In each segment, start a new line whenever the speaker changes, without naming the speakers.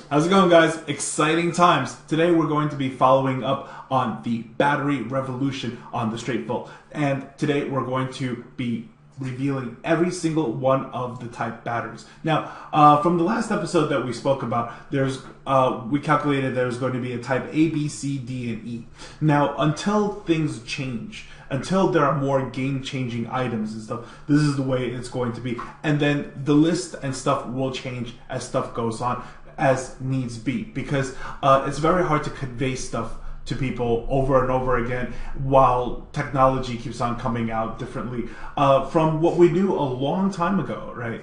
How's it going, guys? Exciting times. Today we're going to be following up on the battery revolution on the straight volt. And today we're going to be revealing every single one of the type batteries. Now, from the last episode that we spoke about, we calculated there's going to be a type A, B, C, D, and E. Now, until things change, until there are more game-changing items and stuff, this is the way it's going to be. And then the list and stuff will change as stuff goes on, as needs be, because it's very hard to convey stuff to people over and over again while technology keeps on coming out differently from what we knew a long time ago, right?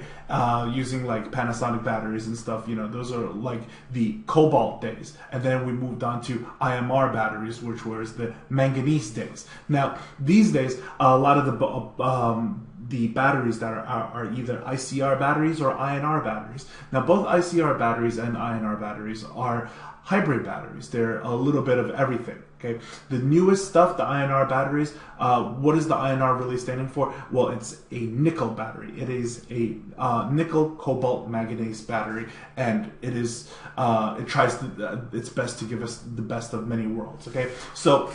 Using like Panasonic batteries and stuff, you know, those are like the cobalt days. And then we moved on to IMR batteries, which was the manganese days. Now, these days, a lot of the batteries that are either ICR batteries or INR batteries. Now, both ICR batteries and INR batteries are hybrid batteries. They're a little bit of everything. Okay, the newest stuff, the INR batteries. What is the INR really standing for? Well, it's a nickel battery. It is a nickel cobalt manganese battery, and it is it tries its best to give us the best of many worlds. Okay, so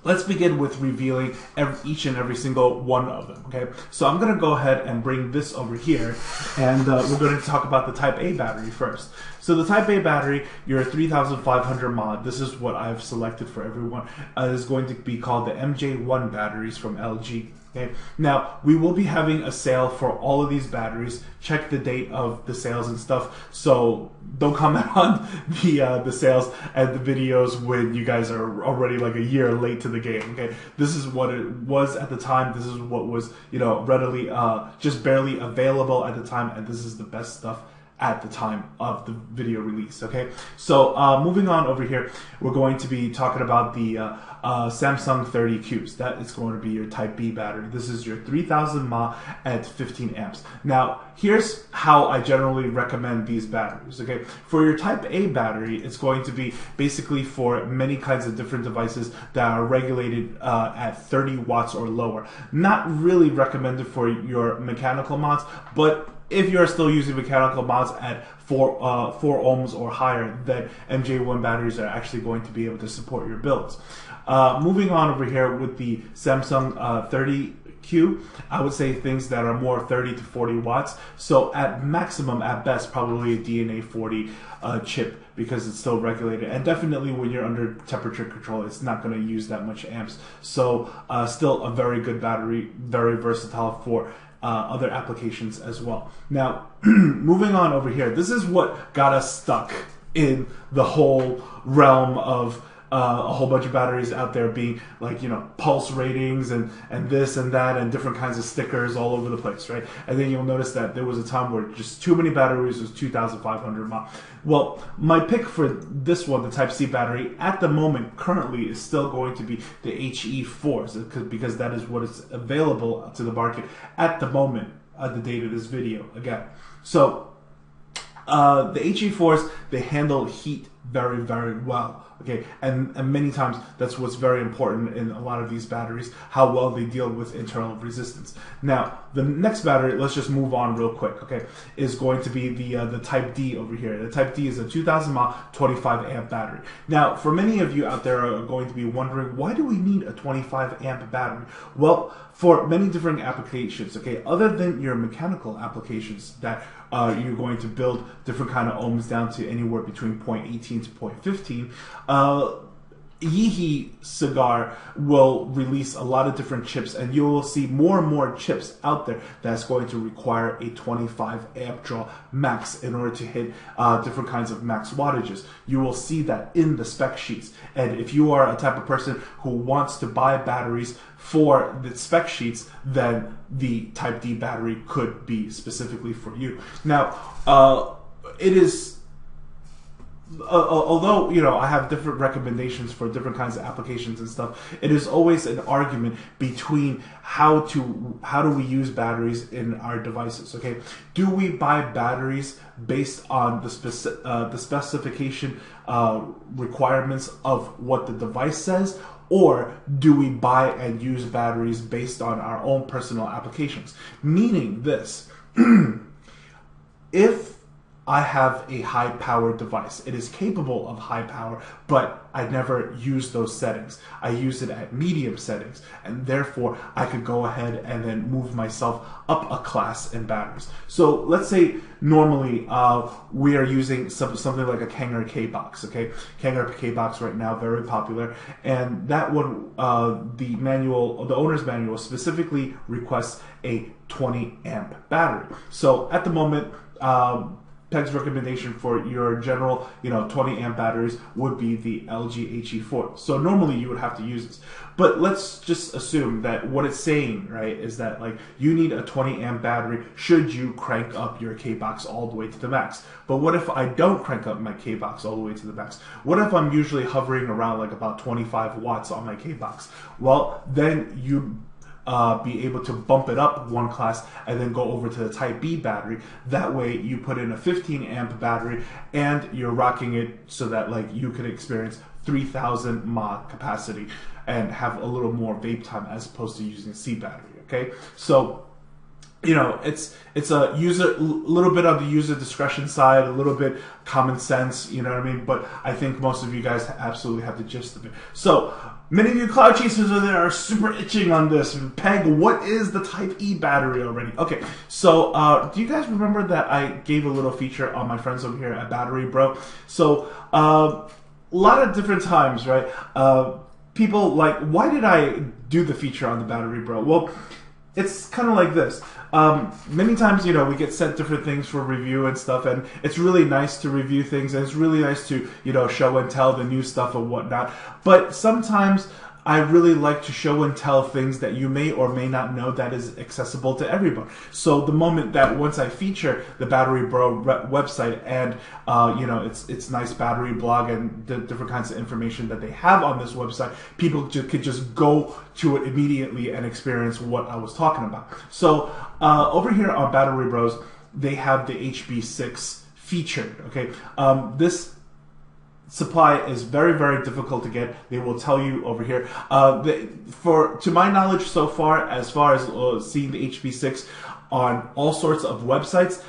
let's begin with revealing each and every single one of them, okay? So I'm going to go ahead and bring this over here, and we're going to talk about the Type A battery first. So the Type A battery, your 3500 mod, this is what I've selected for everyone, is going to be called the MJ1 batteries from LG. Okay. Now, we will be having a sale for all of these batteries. Check the date of the sales and stuff. So don't comment on the sales and the videos when you guys are already like a year late to the game. Okay, this is what it was at the time. This is what was, you know, readily, just barely available at the time, and this is the best stuff at the time of the video release. Okay, so moving on over here, we're going to be talking about the Samsung 30Qs. That is going to be your Type B battery. This is your 3000 mAh at 15 amps. Now, here's how I generally recommend these batteries. Okay, for your Type A battery, it's going to be basically for many kinds of different devices that are regulated at 30 watts or lower. Not really recommended for your mechanical mods, but if you're still using mechanical mods at 4 ohms or higher, then MJ1 batteries are actually going to be able to support your builds. Moving on over here with the Samsung 30Q, I would say things that are more 30 to 40 watts. So at maximum, at best, probably a DNA 40 chip, because it's still regulated. And definitely when you're under temperature control, it's not going to use that much amps. So still a very good battery, very versatile for other applications as well. Now, moving on over here, this is what got us stuck in the whole realm of a whole bunch of batteries out there being like, you know, pulse ratings and this and that and different kinds of stickers all over the place, right? And then you'll notice that there was a time where just too many batteries was 2500 mAh. Well, my pick for this one, the Type C battery, at the moment currently is still going to be the HE4s, because that is what is available to the market at the moment at the date of this video again. So the HE4s, they handle heat very, very well. Okay, and many times that's what's very important in a lot of these batteries, how well they deal with internal resistance. Now, the next battery, let's just move on real quick, okay, is going to be the Type D over here. The Type D is a 2000 mAh, 25 amp battery. Now, for many of you out there are going to be wondering, why do we need a 25 amp battery? Well, for many different applications, okay, other than your mechanical applications that you're going to build different kind of ohms down to anywhere between 0.18 to 0.15, E-cig will release a lot of different chips, and you will see more and more chips out there that's going to require a 25 amp draw max in order to hit different kinds of max wattages. You will see that in the spec sheets, and if you are a type of person who wants to buy batteries for the spec sheets, then the Type D battery could be specifically for you. Now, it is, although, you know, I have different recommendations for different kinds of applications and stuff, it is always an argument between how do we use batteries in our devices. Okay, do we buy batteries based on the specification requirements of what the device says, or do we buy and use batteries based on our own personal applications? Meaning this, if I have a high-powered device. It is capable of high power, but I never use those settings. I use it at medium settings, and therefore I could go ahead and then move myself up a class in batteries. So let's say normally we are using something like a Kanger K-Box. Okay, Kanger K-Box right now, very popular, and that one, the owner's manual specifically requests a 20 amp battery. So at the moment, Peg's recommendation for your general, 20 amp batteries would be the LG HE4. So normally you would have to use this. But let's just assume that what it's saying, right, is that like you need a 20 amp battery should you crank up your K-Box all the way to the max. But what if I don't crank up my K-Box all the way to the max? What if I'm usually hovering around like about 25 watts on my K-Box? Well, then you be able to bump it up one class and then go over to the Type B battery. That way you put in a 15 amp battery and you're rocking it so that like you can experience 3000 mAh capacity and have a little more vape time as opposed to using C battery. Okay, so it's a little bit on the user discretion side, a little bit common sense, you know what I mean? But I think most of you guys absolutely have the gist of it. So many of you cloud chasers are there are super itching on this. Peg, what is the Type E battery already? Okay, so do you guys remember that I gave a little feature on my friends over here at Battery Bro? So a lot of different times, right? People like, why did I do the feature on the Battery Bro? Well, it's kind of like this. Many times, we get sent different things for review and stuff, and it's really nice to review things, and it's really nice to, show and tell the new stuff and whatnot. But sometimes I really like to show and tell things that you may or may not know that is accessible to everyone. So the moment that once I feature the Battery Bro website and it's nice battery blog and the different kinds of information that they have on this website, people could just go to it immediately and experience what I was talking about. So over here on Battery Bros, they have the HB6 featured. Okay, this supply is very, very difficult to get. They will tell you over here. To my knowledge so far as seeing the HB6 on all sorts of websites,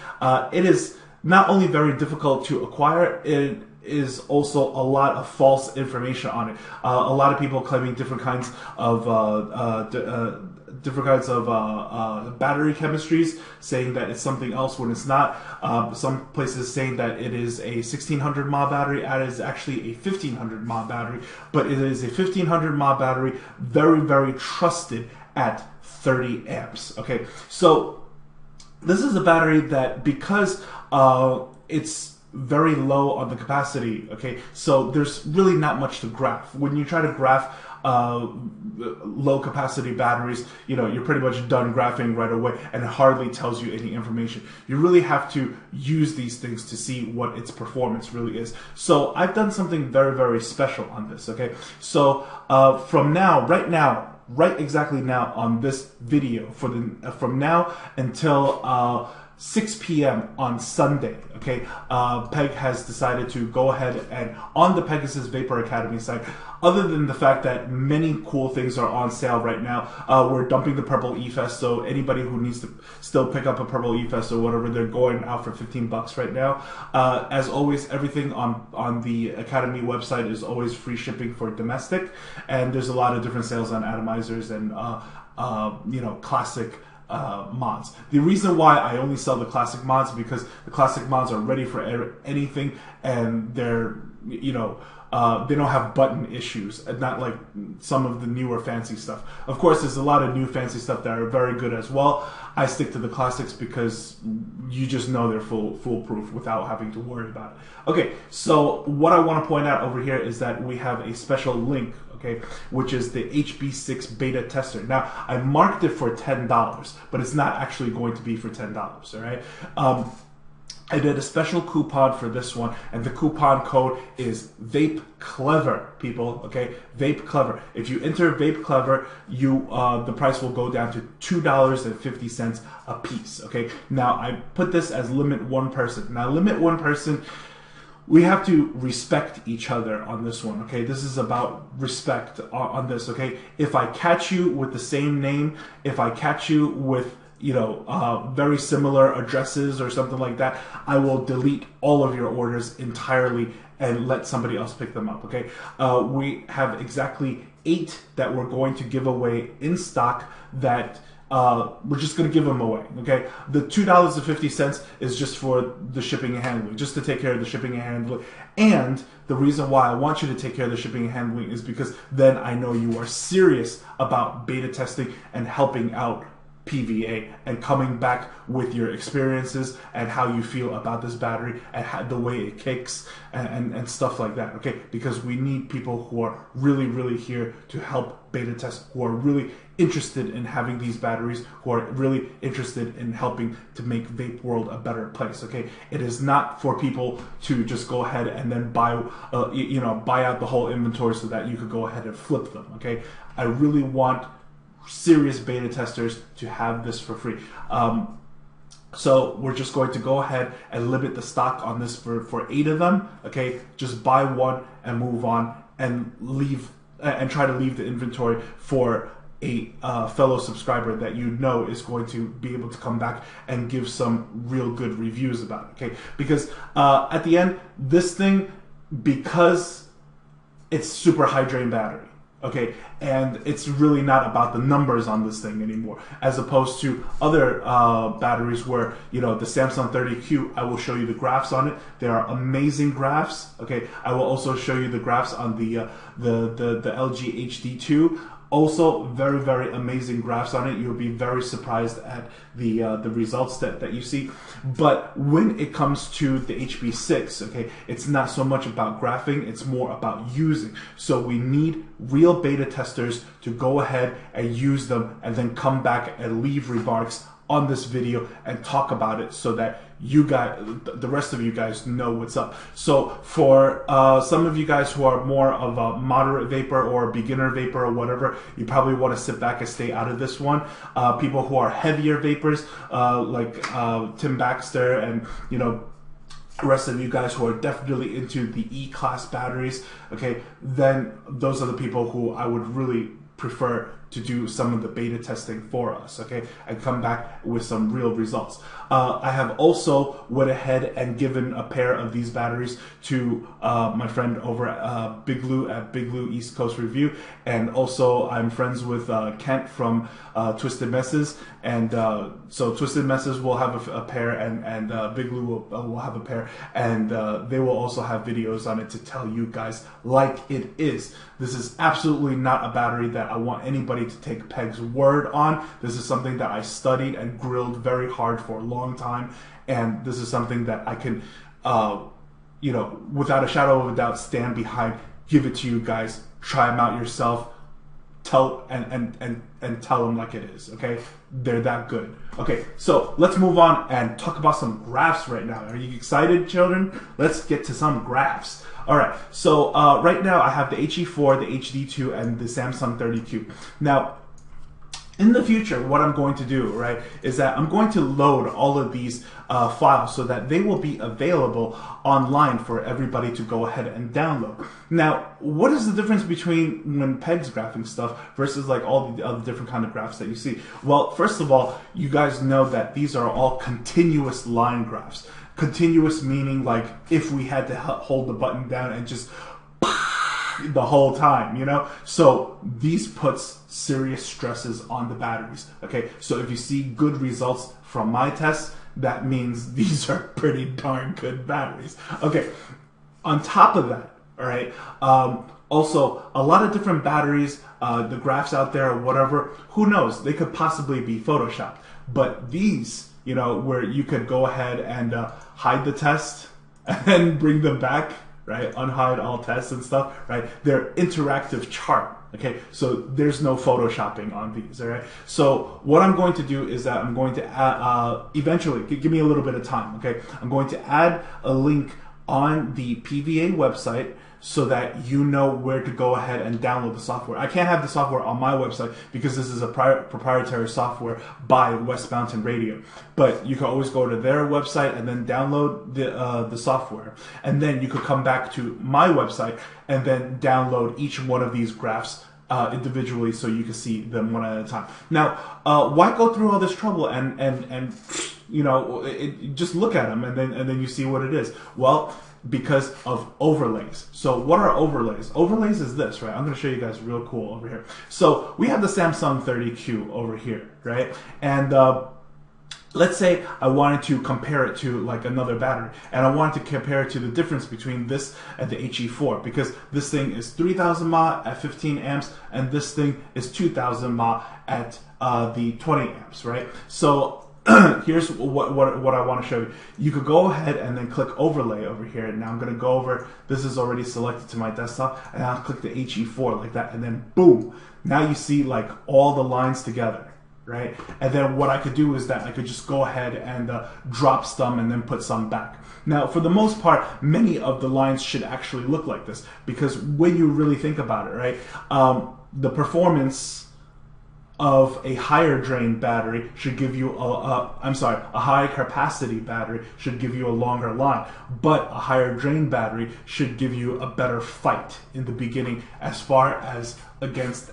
it is not only very difficult to acquire, it is also a lot of false information on it. A lot of people claiming different kinds of battery chemistries, saying that it's something else when it's not. Some places saying that it is a 1600 mAh battery, and it is actually a 1500 mAh battery, but it is a 1500 mAh battery, very, very trusted at 30 amps. Okay, so this is a battery that, because it's very low on the capacity, okay, so there's really not much to graph. When you try to graph low capacity batteries, you're pretty much done graphing right away, and it hardly tells you any information. You really have to use these things to see what its performance really is. So I've done something very, very special on this. Okay, so from now, right exactly now on this video, from now until 6 p.m. on Sunday, okay, Peg has decided to go ahead and on the Pegasus Vaper Academy site, other than the fact that many cool things are on sale right now, we're dumping the Purple E-Fest, so anybody who needs to still pick up a Purple E-Fest or whatever, they're going out for 15 bucks right now. As always, everything on the Academy website is always free shipping for domestic, and there's a lot of different sales on atomizers and classic mods. The reason why I only sell the classic mods because the classic mods are ready for anything, and they're they don't have button issues, not like some of the newer fancy stuff. Of course, there's a lot of new fancy stuff that are very good as well. I stick to the classics because you just know they're foolproof without having to worry about it. Okay, so what I want to point out over here is that we have a special link, okay, which is the HB6 beta tester. Now, I marked it for $10, but it's not actually going to be for $10, all right? I did a special coupon for this one, and the coupon code is Vape Clever, people. Okay, Vape Clever. If you enter Vape Clever, the price will go down to $2.50 a piece. Okay, now I put this as limit one person. Now, limit one person. We have to respect each other on this one, okay? This is about respect on this, okay? If I catch you with the same name, if I catch you with very similar addresses or something like that, I will delete all of your orders entirely and let somebody else pick them up. Okay, we have exactly 8 that we're going to give away in stock that we're just going to give them away. Okay, the $2.50 is just for the shipping and handling, just to take care of the shipping and handling. And the reason why I want you to take care of the shipping and handling is because then I know you are serious about beta testing and helping out PVA and coming back with your experiences and how you feel about this battery and the way it kicks and stuff like that. Okay, because we need people who are really here to help beta test, who are really interested in having these batteries, who are really interested in helping to make Vape World a better place. Okay, it is not for people to just go ahead and then buy out the whole inventory so that you could go ahead and flip them. Okay, I really want serious beta testers to have this for free. So we're just going to go ahead and limit the stock on this for 8 of them. Okay, just buy one and move on and leave and try to leave the inventory for a fellow subscriber that you know is going to be able to come back and give some real good reviews about it. Okay, because at the end, this thing, because it's super high drain battery. Okay, and it's really not about the numbers on this thing anymore, as opposed to other batteries where, the Samsung 30Q, I will show you the graphs on it. There are amazing graphs. Okay, I will also show you the graphs on the LG HD2. Also, very amazing graphs on it. You'll be very surprised at the results that you see. But when it comes to the HB6, okay, it's not so much about graphing, it's more about using. So we need real beta testers to go ahead and use them and then come back and leave remarks on this video and talk about it so that you guys, the rest of you guys, know what's up. So for some of you guys who are more of a moderate vapor or beginner vapor or whatever, you probably want to sit back and stay out of this one. People who are heavier vapors, like Tim Baxter and the rest of you guys who are definitely into the E-class batteries, okay, then those are the people who I would really prefer to do some of the beta testing for us, okay, and come back with some real results. I have also went ahead and given a pair of these batteries to my friend over at Big Lou at Big Lou East Coast Review, and also I'm friends with Kent from Twisted Messes, and so Twisted Messes will have a pair, and Big Lou will have a pair, and they will also have videos on it to tell you guys like it is. This is absolutely not a battery that I want anybody to take Peg's word on. This is something that I studied and grilled very hard for a long time, and this is something that I can, without a shadow of a doubt, stand behind. Give it to you guys. Try them out yourself. Tell and tell them like it is. Okay, they're that good. Okay, so let's move on and talk about some graphs right now. Are you excited, children? Let's get to some graphs. All right, so right now I have the HE4, the HD2, and the Samsung 30Q. Now, in the future, what I'm going to do, right, is that I'm going to load all of these files so that they will be available online for everybody to go ahead and download. Now, what is the difference between when Peg's graphing stuff versus like all the other different kind of graphs that you see? Well, first of all, you guys know that these are all continuous line graphs. Continuous meaning like if we had to hold the button down and just the whole time, So these puts serious stresses on the batteries, okay? So if you see good results from my tests, that means these are pretty darn good batteries. Okay, on top of that, all right, also a lot of different batteries, the graphs out there or whatever, who knows, they could possibly be photoshopped. But these, where you could go ahead and hide the test and then bring them back, right? Unhide all tests and stuff, right? They're interactive chart, okay? So there's no photoshopping on these, all right? So what I'm going to do is that I'm going to add, eventually, give me a little bit of time, okay? I'm going to add a link on the PVA website so that you know where to go ahead and download the software. I can't have the software on my website because this is a proprietary software by West Mountain Radio. But you can always go to their website and then download the software. And then you could come back to my website and then download each one of these graphs individually so you can see them one at a time. Now, why go through all this trouble and you know, just look at them and then you see what it is? Well, because of overlays. So what are overlays? Overlays is this, right? I'm going to show you guys real cool over here. So we have the Samsung 30Q over here, right? And let's say I wanted to compare it to like another battery, and I wanted to compare it to the difference between this and the HE4, because this thing is 3000 mAh at 15 amps, and this thing is 2000 mAh at the 20 amps, right? So here's what I want to show you. You could go ahead and then click overlay over here. Now I'm going to go over, this is already selected to my desktop, and I'll click the HE4 like that, and then boom, now you see like all the lines together, right? And then what I could do is that I could just go ahead and drop some and then put some back. Now, for the most part, many of the lines should actually look like this, because when you really think about it, right, the performance of a higher drain battery should give you a high capacity battery should give you a longer line, but a higher drain battery should give you a better fight in the beginning as far as against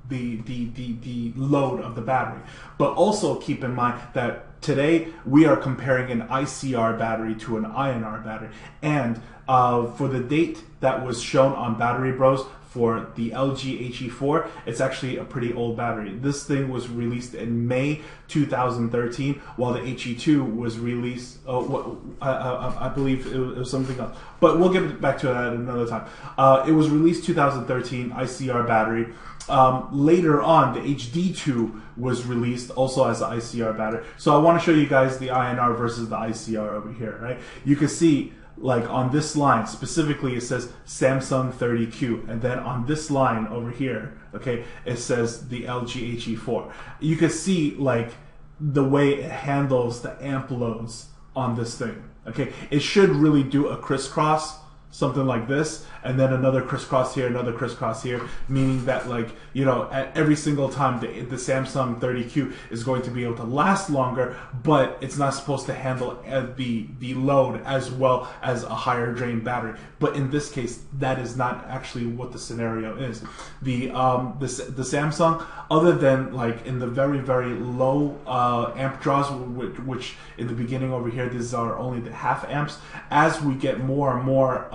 the load of the battery. But also keep in mind that today we are comparing an ICR battery to an INR battery, and for the date that was shown on Battery Bros for the LG HE4, it's actually a pretty old battery. This thing was released in May 2013, while the HE2 was released, I believe it was something else. But we'll get back to that another time. It was released 2013, ICR battery. Later on, the HD2 was released also as an ICR battery. So I want to show you guys the INR versus the ICR over here, right? You can see, like on this line specifically, it says Samsung 30Q, and then on this line over here, okay, it says the LG HE4. You can see like the way it handles the amp loads on this thing. Okay, it should really do a crisscross, something like this, and then another crisscross here, another crisscross here, meaning that, like, you know, at every single time the Samsung 30Q is going to be able to last longer, but it's not supposed to handle the load as well as a higher drain battery. But in this case, that is not actually what the scenario is. The Samsung, other than like in the very, very low amp draws, which in the beginning over here, these are only the half amps, as we get more and more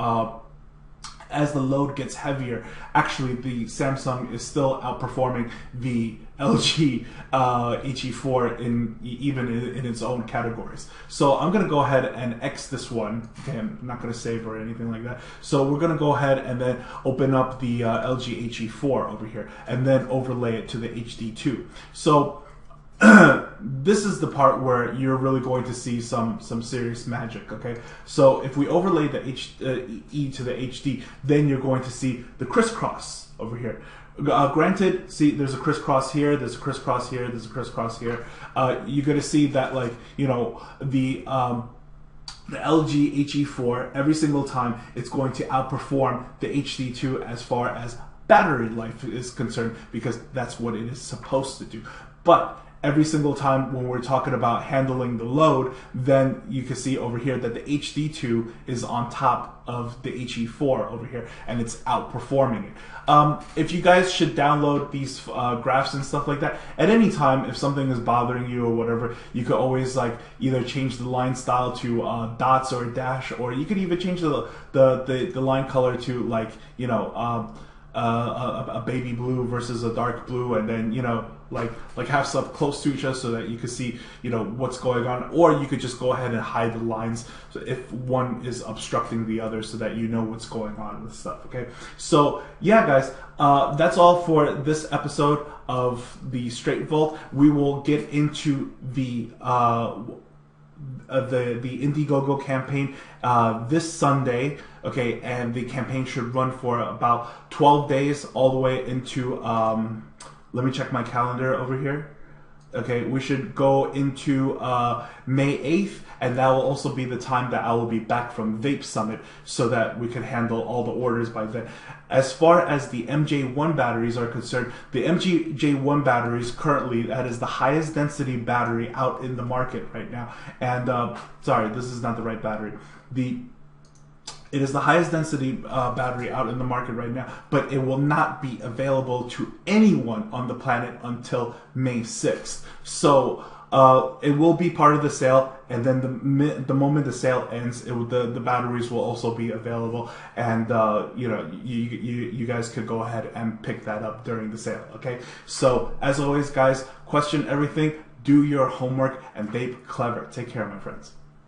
as the load gets heavier, actually the Samsung is still outperforming the LG HE4 even in its own categories. So I'm going to go ahead and X this one. Okay, I'm not going to save or anything like that. So we're going to go ahead and then open up the LG HE4 over here and then overlay it to the HD2. So this is the part where you're really going to see some serious magic, okay? So if we overlay the E to the HD, then you're going to see the crisscross over here. Granted, see, there's a crisscross here, there's a crisscross here, there's a crisscross here. You're going to see that, like, you know, the LG HE4, every single time, it's going to outperform the HD2 as far as battery life is concerned, because that's what it is supposed to do. But every single time when we're talking about handling the load, then you can see over here that the HD2 is on top of the HE4 over here, and it's outperforming it. If you guys should download these graphs and stuff like that, at any time, if something is bothering you or whatever, you could always like either change the line style to dots or a dash, or you could even change the line color to, like, you know, a baby blue versus a dark blue, and then, you know, like have stuff close to each other so that you can see, you know, what's going on. Or you could just go ahead and hide the lines so if one is obstructing the other, so that you know what's going on with stuff. Okay, so yeah, guys, that's all for this episode of the Straight Vault. We will get into the Indiegogo campaign this Sunday, okay, and the campaign should run for about 12 days, all the way into let me check my calendar over here. Okay, we should go into May 8th, and that will also be the time that I will be back from Vape Summit, so that we can handle all the orders by then. As far as the MJ1 batteries are concerned, the MJ1 batteries currently, that is the highest density battery out in the market right now. And sorry, this is not the right battery. The It is the highest density battery out in the market right now, but it will not be available to anyone on the planet until May 6th. So it will be part of the sale, and then the moment the sale ends, the batteries will also be available, and you guys could go ahead and pick that up during the sale. Okay, so as always, guys, question everything, do your homework, and vape clever. Take care, my friends.